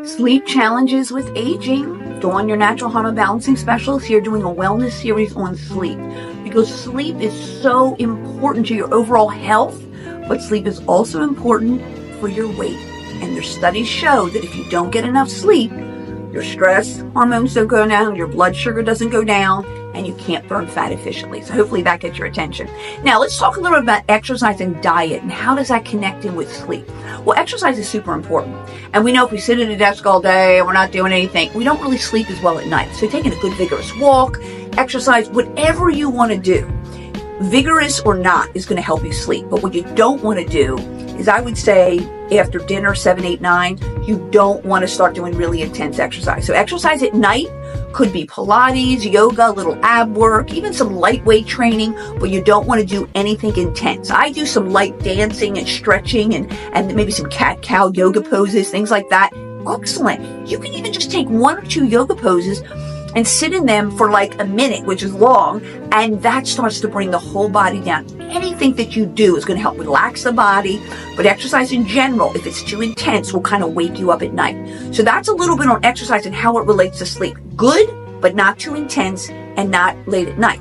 Sleep challenges with aging. Dawn, your natural hormone balancing specialist, here doing a wellness series on sleep, because sleep is so important to your overall health, but sleep is also important for your weight. And their studies show that if you don't get enough sleep, your stress hormones don't go down, your blood sugar doesn't go down, and you can't burn fat efficiently. So hopefully that gets your attention. Now let's talk a little bit about exercise and diet and how does that connect in with sleep. Well, exercise is super important. And we know if we sit at a desk all day and we're not doing anything, we don't really sleep as well at night. So taking a good vigorous walk, exercise, whatever you want to do, vigorous or not, is going to help you sleep. But what you don't want to do is, I would say, after dinner, 7, 8, 9, you don't want to start doing really intense exercise. So exercise at night could be Pilates, yoga, a little ab work, even some lightweight training, but you don't want to do anything intense. I do some light dancing and stretching and maybe some cat-cow yoga poses, things like that. Excellent. You can even just take 1 or 2 yoga poses and sit in them for like a minute, which is long, and that starts to bring the whole body down. Anything that you do is going to help relax the body, but exercise in general, if it's too intense, will kind of wake you up at night. So that's a little bit on exercise and how it relates to sleep. Good, but not too intense and not late at night.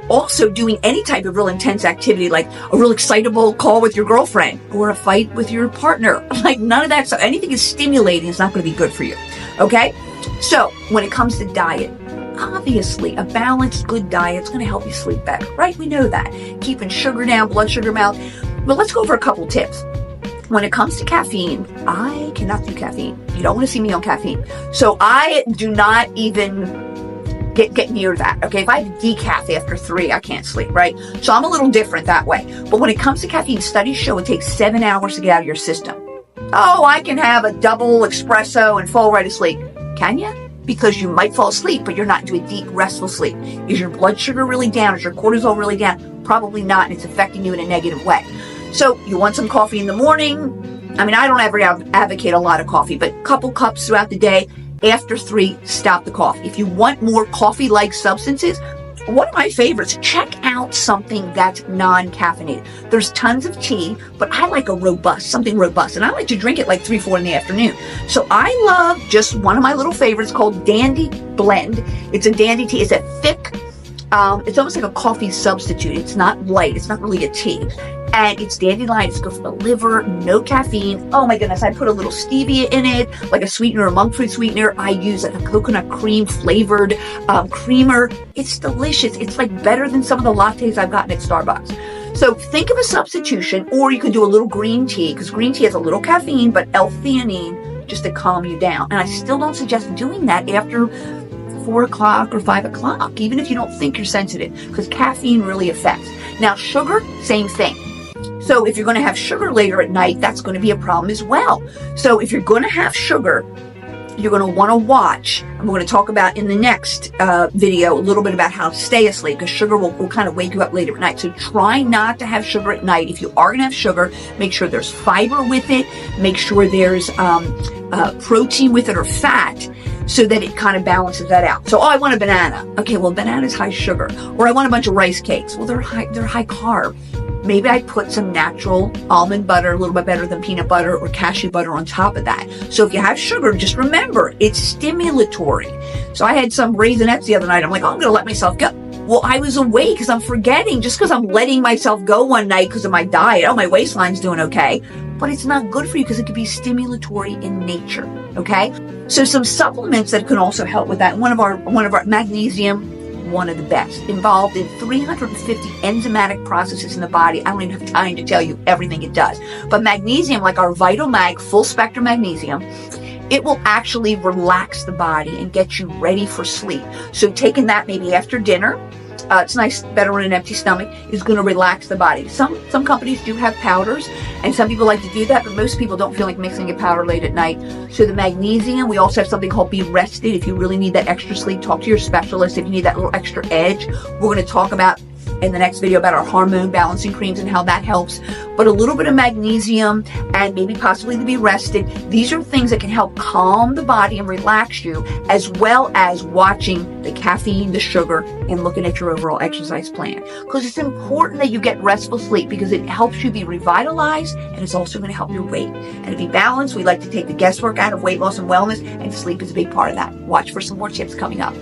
Also, doing any type of real intense activity, like a real excitable call with your girlfriend or a fight with your partner, like none of that stuff. Anything is stimulating is not going to be good for you. Okay? So when it comes to diet, obviously a balanced, good diet is going to help you sleep better, right? We know that. Keeping sugar down, blood sugar down. But let's go over a couple tips. When it comes to caffeine, I cannot do caffeine. You don't want to see me on caffeine. So I do not even get near that, okay? If I have decaf after 3, I can't sleep, right? So I'm a little different that way. But when it comes to caffeine, studies show it takes 7 hours to get out of your system. Oh, I can have a double espresso and fall right asleep. Can you? Because you might fall asleep, but you're not into a deep, restful sleep. Is your blood sugar really down? Is your cortisol really down? Probably not, and it's affecting you in a negative way. So you want some coffee in the morning. I mean, I don't ever advocate a lot of coffee, but a couple cups throughout the day. After 3, stop the coffee. If you want more coffee-like substances, one of my favorites, check out something that's non-caffeinated. There's tons of tea, but I like something robust. And I like to drink it like 3, 4 in the afternoon. So I love just one of my little favorites called Dandy Blend. It's a dandy tea. It's a thick, it's almost like a coffee substitute. It's not light. It's not really a tea. And it's dandelion. It's good for the liver, no caffeine. Oh my goodness, I put a little stevia in it, like a sweetener, a monk fruit sweetener. I use like a coconut cream flavored creamer. It's delicious. It's like better than some of the lattes I've gotten at Starbucks. So think of a substitution, or you can do a little green tea, because green tea has a little caffeine, but L-theanine just to calm you down. And I still don't suggest doing that after 4 o'clock or 5 o'clock, even if you don't think you're sensitive, because caffeine really affects. Now, sugar, same thing. So if you're going to have sugar later at night, that's going to be a problem as well. So if you're going to have sugar, you're going to want to watch. I'm going to talk about in the next video a little bit about how to stay asleep, because sugar will kind of wake you up later at night. So try not to have sugar at night. If you are going to have sugar, make sure there's fiber with it. Make sure there's protein with it or fat, so that it kind of balances that out. So, I want a banana. Okay, well, banana's high sugar. Or I want a bunch of rice cakes. Well, they're high carb. Maybe I put some natural almond butter, a little bit better than peanut butter or cashew butter on top of that. So if you have sugar, just remember, it's stimulatory. So I had some Raisinets the other night. I'm like, I'm going to let myself go. Well, I was awake because I'm forgetting, just because I'm letting myself go one night because of my diet. Oh, my waistline's doing okay. But it's not good for you because it could be stimulatory in nature. Okay? So some supplements that can also help with that. One of our magnesium, one of the best, involved in 350 enzymatic processes in the body. I don't even have time to tell you everything it does. But magnesium, like our Vital Mag full spectrum magnesium, it will actually relax the body and get you ready for sleep. So taking that maybe after dinner, it's nice, better on an empty stomach, is going to relax the body. Some companies do have powders, and some people like to do that, but most people don't feel like mixing a powder late at night. So the magnesium, we also have something called Be Rested. If you really need that extra sleep, talk to your specialist. If you need that little extra edge, we're going to talk about in the next video about our hormone balancing creams and how that helps. But a little bit of magnesium and maybe possibly to be rested. These are things that can help calm the body and relax you, as well as watching the caffeine, the sugar, and looking at your overall exercise plan. Because it's important that you get restful sleep because it helps you be revitalized and it's also going to help your weight. And to be balanced, we like to take the guesswork out of weight loss and wellness, and sleep is a big part of that. Watch for some more tips coming up.